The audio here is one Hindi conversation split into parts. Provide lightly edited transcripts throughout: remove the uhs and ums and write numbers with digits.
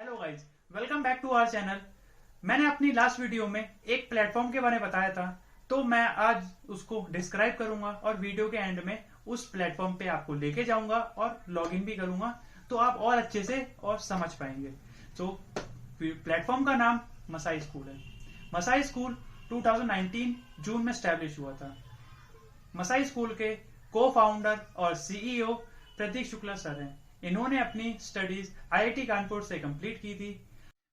Hello guys, welcome back to our channel. मैंने अपनी लास्ट वीडियो में एक प्लेटफॉर्म के बारे में बताया था, तो मैं आज उसको डिस्क्राइब करूंगा और वीडियो के एंड में उस प्लेटफॉर्म पे आपको लेके जाऊंगा और लॉगिन भी करूंगा, तो आप और अच्छे से और समझ पाएंगे। तो प्लेटफॉर्म का नाम मसाई स्कूल है। मसाई स्कूल 2019 जून में स्टैब्लिश हुआ था। मसाई स्कूल के को फाउंडर और सीईओ प्रतीक शुक्ला सर हैं। इन्होंने अपनी स्टडीज आईआईटी कानपुर से कंप्लीट की थी।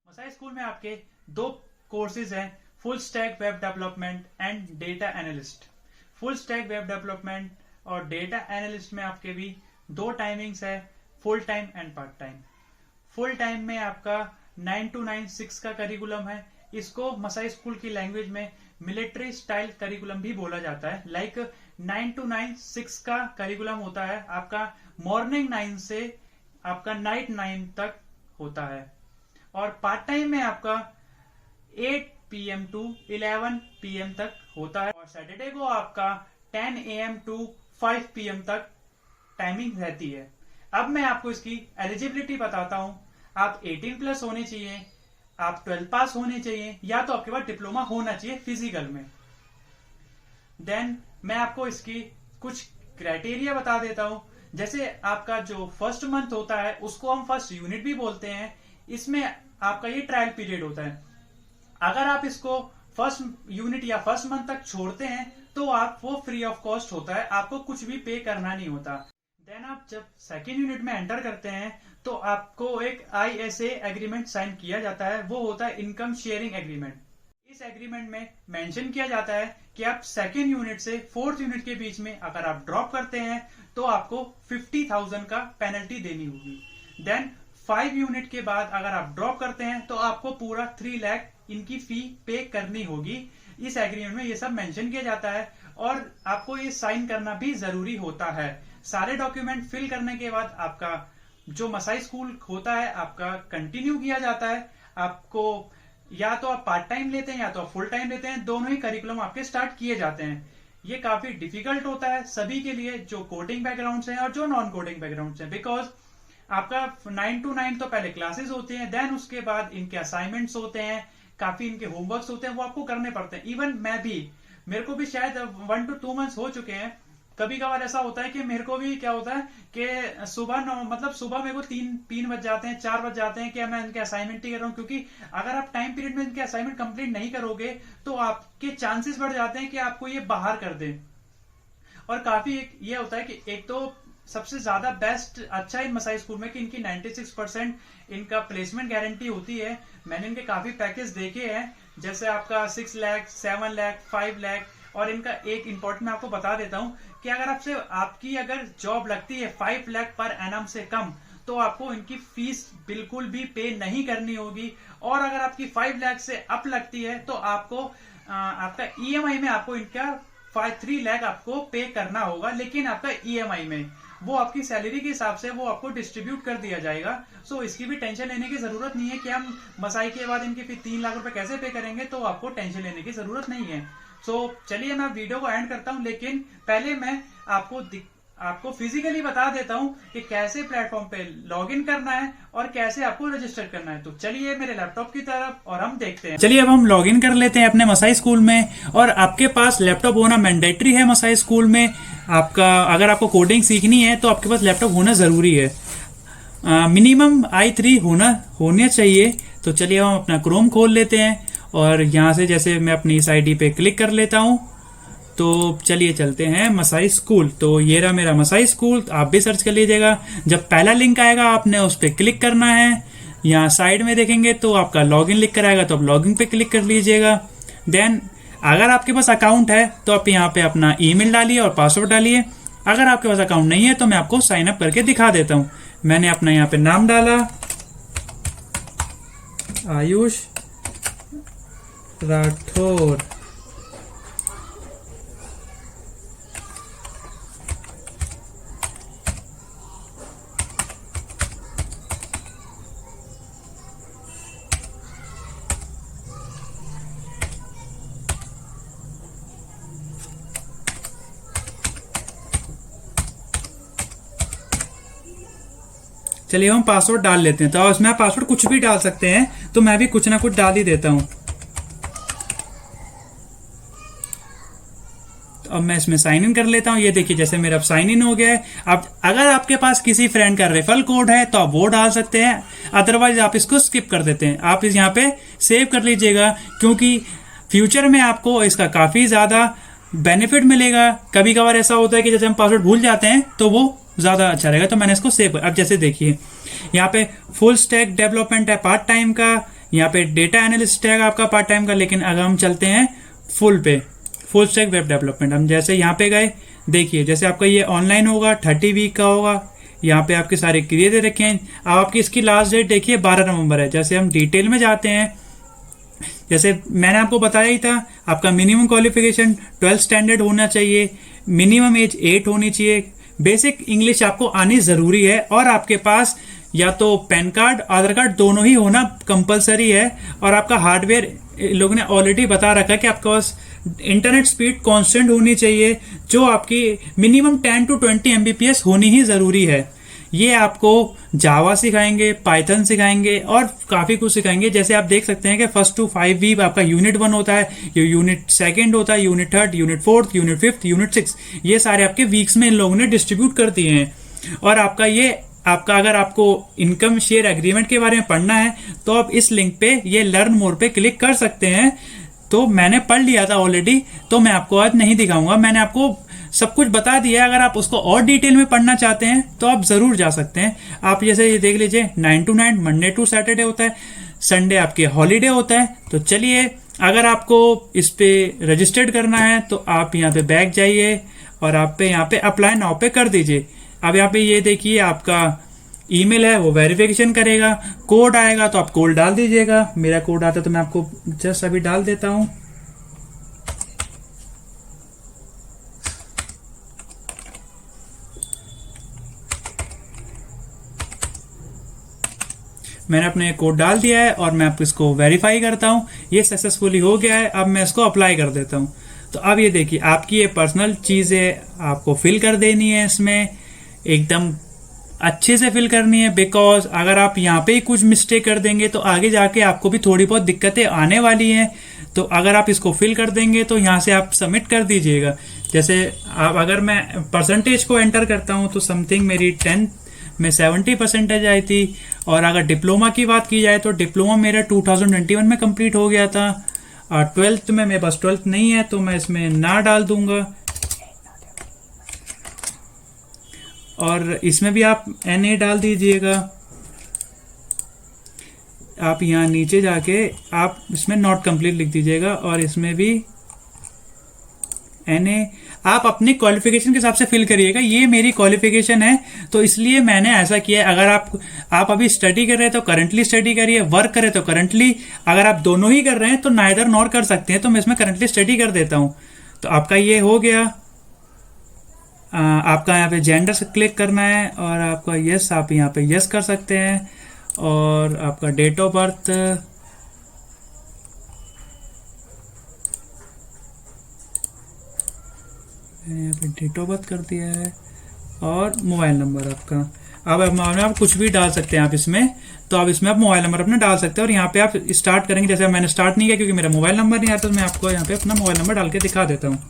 मसाई स्कूल में आपके दो कोर्सेज हैं, full stack web development and data analyst. Full stack web development और डेटा एनालिस्ट में आपके भी दो टाइमिंग्स है, full time and part time. Full time में आपका 9 to 9 6 का करिकुलम है। इसको मसाई स्कूल की लैंग्वेज में मिलिट्री स्टाइल करिकुलम भी बोला जाता है। लाइक 9 to 9 6 का करिकुलम होता है आपका मॉर्निंग 9 से आपका नाइट 9 तक होता है। और पार्ट टाइम में आपका 8 PM to 11 PM तक होता है। और सैटरडे को आपका 10 AM to 5 PM तक टाइमिंग रहती है। अब मैं आपको इसकी एलिजिबिलिटी बताता हूं। आप 18+ होने चाहिए, आप 12 पास होने चाहिए, या तो आपके पास डिप्लोमा होना चाहिए फिजिकल में। देन मैं आपको इसकी कुछ क्राइटेरिया बता देता हूं। जैसे आपका जो फर्स्ट मंथ होता है उसको हम फर्स्ट यूनिट भी बोलते हैं। इसमें आपका ये ट्रायल पीरियड होता है। अगर आप इसको फर्स्ट यूनिट या फर्स्ट मंथ तक छोड़ते हैं तो आप वो फ्री ऑफ कॉस्ट होता है, आपको कुछ भी पे करना नहीं होता। देन आप जब सेकेंड यूनिट में एंटर करते हैं तो आपको एक ISA एग्रीमेंट साइन किया जाता है। वो होता है इनकम शेयरिंग एग्रीमेंट। इस एग्रीमेंट में मेंशन किया जाता है कि आप सेकेंड यूनिट से फोर्थ यूनिट के बीच में अगर आप ड्रॉप करते हैं तो आपको 50,000 का पेनल्टी देनी होगी। देन 5 यूनिट के बाद अगर आप ड्रॉप करते हैं तो आपको पूरा 3 लाख इनकी फी पे करनी होगी। इस एग्रीमेंट में ये सब मेंशन किया जाता है और आपको ये साइन करना भी जरूरी होता है। सारे डॉक्यूमेंट फिल करने के बाद आपका जो मसाई स्कूल होता है आपका कंटिन्यू किया जाता है। आपको या तो आप पार्ट टाइम लेते हैं या तो आप फुल टाइम लेते हैं, दोनों ही करिकुलम आपके स्टार्ट किए जाते हैं। ये काफी डिफिकल्ट होता है सभी के लिए, जो कोडिंग बैकग्राउंड हैं और जो नॉन कोडिंग बैकग्राउंड हैं, बिकॉज आपका 9 to 9 तो पहले क्लासेस होते हैं, देन उसके बाद इनके असाइनमेंट्स होते हैं, काफी इनके होमवर्क्स होते हैं, वो आपको करने पड़ते हैं। इवन मैं भी, मेरे को भी शायद 1 to 2 मंथ्स हो चुके हैं। कभी कभार ऐसा होता है कि मेरे को भी क्या होता है कि सुबह मेरे को 3 बज जाते हैं, 4 बज जाते हैं कि मैं इनके असाइनमेंट ही कर रहा हूँ। क्योंकि अगर आप टाइम पीरियड में इनके असाइनमेंट कंप्लीट नहीं करोगे तो आपके चांसेस बढ़ जाते हैं कि आपको ये बाहर कर दें। और काफी ये होता है कि एक तो सबसे ज्यादा बेस्ट अच्छा इन मसाई स्कूल में कि इनकी 96% इनका प्लेसमेंट गारंटी होती है। मैंने इनके काफी पैकेज देखे हैं, जैसे आपका 6 लाख, 7 लाख, 5 लाख। और इनका एक इंपॉर्टेंट मैं आपको बता देता हूं कि अगर आपकी अगर जॉब लगती है 5 लाख पर एनम से कम, तो आपको इनकी फीस बिल्कुल भी पे नहीं करनी होगी। और अगर आपकी 5 लाख से अप लगती है तो आपको आपका EMI में आपको इनका 3 लाख आपको पे करना होगा, लेकिन आपका EMI में वो आपकी सैलरी के हिसाब से वो आपको डिस्ट्रीब्यूट कर दिया जाएगा। सो इसकी भी टेंशन लेने की जरूरत नहीं है कि हम मसाई के बाद इनके फिर 3 लाख रुपए कैसे पे करेंगे, तो आपको टेंशन लेने की जरूरत नहीं है। चलिए मैं वीडियो को एंड करता हूं, लेकिन पहले मैं आपको फिजिकली बता देता हूं कि कैसे प्लेटफॉर्म पे लॉगिन करना है और कैसे आपको रजिस्टर करना है। तो चलिए मेरे लैपटॉप की तरफ और हम देखते हैं। चलिए अब हम लॉगिन कर लेते हैं अपने मसाई स्कूल में। और आपके पास लैपटॉप होना मैंडेटरी है मसाई स्कूल में। अगर आपको कोडिंग सीखनी है तो आपके पास लैपटॉप होना जरूरी है। मिनिमम i3 होना चाहिए। तो चलिए हम अपना क्रोम खोल लेते हैं और यहाँ से जैसे मैं अपनी इस आईडी पे क्लिक कर लेता हूँ। तो चलिए चलते हैं मसाई स्कूल। तो ये रहा मेरा मसाई स्कूल, आप भी सर्च कर लीजिएगा। जब पहला लिंक आएगा आपने उस पर क्लिक करना है। यहाँ साइड में देखेंगे तो आपका लॉगिन लिख कर आएगा, तो आप लॉगिन पे क्लिक कर लीजिएगा। देन अगर आपके पास अकाउंट है तो आप यहाँ पे अपना ईमेल डालिए और पासवर्ड डालिए। अगर आपके पास अकाउंट नहीं है तो मैं आपको साइन अप करके दिखा देता हूँ। मैंने अपना यहाँ पे नाम डाला, आयुष राठौर। चलिए हम पासवर्ड डाल लेते हैं। तो इसमें आप पासवर्ड कुछ भी डाल सकते हैं, तो मैं भी कुछ ना कुछ डाल ही देता हूं। तो अब मैं इसमें साइन इन कर लेता हूं। ये देखिए जैसे मेरा अब साइन इन हो गया है। अब अगर आपके पास किसी फ्रेंड का रेफरल कोड है तो आप वो डाल सकते हैं, अदरवाइज आप इसको स्किप कर देते हैं। आप इस यहाँ पे सेव कर लीजिएगा, क्योंकि फ्यूचर में आपको इसका काफी ज्यादा बेनिफिट मिलेगा। कभी कभार ऐसा होता है कि जैसे हम पासवर्ड भूल जाते हैं तो वो ज्यादा अच्छा रहेगा, तो मैंने इसको सेव। अब जैसे देखिए यहाँ पे फुल स्टैक डेवलपमेंट है पार्ट टाइम का, यहाँ पे डेटा एनालिस्ट है आपका पार्ट टाइम का। लेकिन अगर हम चलते हैं फुल पे, फुल स्टैक वेब डेवलपमेंट, हम जैसे यहाँ पे गए, देखिए जैसे आपका ये ऑनलाइन होगा 30 वीक का होगा। यहाँ पे आपके सारे क्रिया दे रखे हैं। अब आपकी इसकी लास्ट डेट देखिए 12 नवंबर है। जैसे हम डिटेल में जाते हैं, जैसे मैंने आपको बताया ही था, आपका मिनिमम क्वालिफिकेशन 12th स्टैंडर्ड होना चाहिए, मिनिमम एज 8 होनी चाहिए, बेसिक इंग्लिश आपको आनी जरूरी है, और आपके पास या तो पैन कार्ड आधार कार्ड दोनों ही होना कंपलसरी है। और आपका हार्डवेयर लोगों ने ऑलरेडी बता रखा है कि आपके पास इंटरनेट स्पीड कांस्टेंट होनी चाहिए, जो आपकी मिनिमम 10 to 20 MBPS होनी ही जरूरी है। ये आपको जावा सिखाएंगे, पाइथन सिखाएंगे और काफी कुछ सिखाएंगे। जैसे आप देख सकते हैं कि 1st to 5 वीक आपका यूनिट 1 होता है, ये यूनिट 2nd होता है, unit 3rd, unit 4th, unit 5th, unit 6, ये सारे आपके वीक्स में इन लोगों ने डिस्ट्रीब्यूट कर दिए हैं। और आपका अगर आपको इनकम शेयर एग्रीमेंट के बारे में पढ़ना है तो आप इस लिंक पे, ये लर्न मोर पे क्लिक कर सकते हैं। तो मैंने पढ़ लिया था ऑलरेडी, तो मैं आपको आज नहीं दिखाऊंगा, मैंने आपको सब कुछ बता दिया। अगर आप उसको और डिटेल में पढ़ना चाहते हैं तो आप जरूर जा सकते हैं। आप जैसे ये देख लीजिए 9 to 9 मंडे टू सैटरडे होता है, संडे आपके हॉलीडे होता है। तो चलिए, अगर आपको इस पे रजिस्टर्ड करना है तो आप यहाँ पे बैक जाइए और आप पे यहाँ पे अप्लाई नाउ पे कर दीजिए। अब यहाँ पे ये देखिए आपका ईमेल है, वो वेरिफिकेशन करेगा, कोड आएगा तो आप कोड डाल दीजिएगा। मेरा कोड आता है तो मैं आपको जस्ट अभी डाल देता हूं। मैंने अपने कोड डाल दिया है और मैं आपको इसको वेरीफाई करता हूं। ये सक्सेसफुली हो गया है। अब मैं इसको अप्लाई कर देता हूं। तो अब ये देखिए आपकी ये पर्सनल चीजें आपको फिल कर देनी है, इसमें एकदम अच्छे से फिल करनी है। बिकॉज अगर आप यहाँ पे ही कुछ मिस्टेक कर देंगे तो आगे जाके आपको भी थोड़ी बहुत दिक्कतें आने वाली हैं। तो अगर आप इसको फिल कर देंगे तो यहाँ से आप सबमिट कर दीजिएगा। जैसे अगर मैं परसेंटेज को एंटर करता हूँ तो समथिंग मेरी 10th में 70% आई थी। और अगर डिप्लोमा की बात की जाए तो डिप्लोमा मेरा 2021 में कंप्लीट हो गया था। और 12th में मेरे पास 12th नहीं है तो मैं इसमें ना डाल दूंगा। और इसमें भी आप NA डाल दीजिएगा। आप यहाँ नीचे जाके आप इसमें नॉट कंप्लीट लिख दीजिएगा और इसमें भी NA आप अपनी क्वालिफिकेशन के हिसाब से फिल करिएगा। ये मेरी क्वालिफिकेशन है तो इसलिए मैंने ऐसा किया है। अगर आप अभी स्टडी कर रहे हैं तो करंटली स्टडी करिए, वर्क करें तो करंटली। अगर आप दोनों ही कर रहे हैं तो नाइदर नॉर कर सकते हैं। तो मैं इसमें करंटली स्टडी कर देता हूं। तो आपका ये हो गया। आपका यहाँ पे जेंडर से क्लिक करना है और आपका यस, आप यहाँ पे यस कर सकते हैं। और आपका डेट ऑफ बर्थ, मैंने यहाँ पे डेट ऑफ बर्थ कर दिया है। और मोबाइल नंबर आपका, अब आप कुछ भी डाल सकते हैं आप इसमें। तो आप इसमें आप मोबाइल नंबर अपना डाल सकते हैं। और यहाँ पे आप स्टार्ट करेंगे, जैसे मैंने स्टार्ट नहीं किया क्योंकि मेरा मोबाइल नंबर नहीं आता, तो मैं आपको यहाँ पे अपना मोबाइल नंबर डाल के दिखा देता हूँ।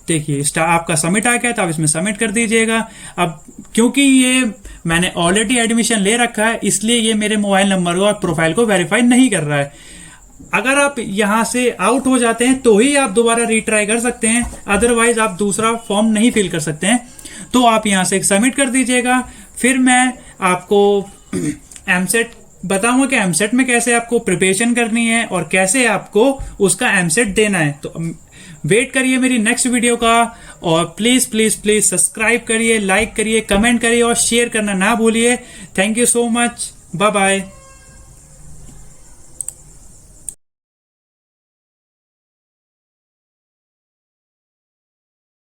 देखिए आपका सबमिट आ गया, तो आप इसमें सबमिट कर दीजिएगा। अब क्योंकि ये मैंने ऑलरेडी एडमिशन ले रखा है इसलिए ये मेरे मोबाइल नंबर और प्रोफाइल को वेरीफाई नहीं कर रहा है। अगर आप यहां से आउट हो जाते हैं तो ही आप दोबारा रीट्राई कर सकते हैं, अदरवाइज आप दूसरा फॉर्म नहीं फिल कर सकते हैं। तो आप यहां से सबमिट कर दीजिएगा। फिर मैं आपको एमसेट बताऊंगा कि एमसेट में कैसे आपको प्रिपरेशन करनी है और कैसे आपको उसका एमसेट देना है। तो वेट करिए मेरी नेक्स्ट वीडियो का। और प्लीज प्लीज प्लीज सब्सक्राइब करिए, लाइक करिए, कमेंट करिए और शेयर करना ना भूलिए। Thank you so much. Bye bye.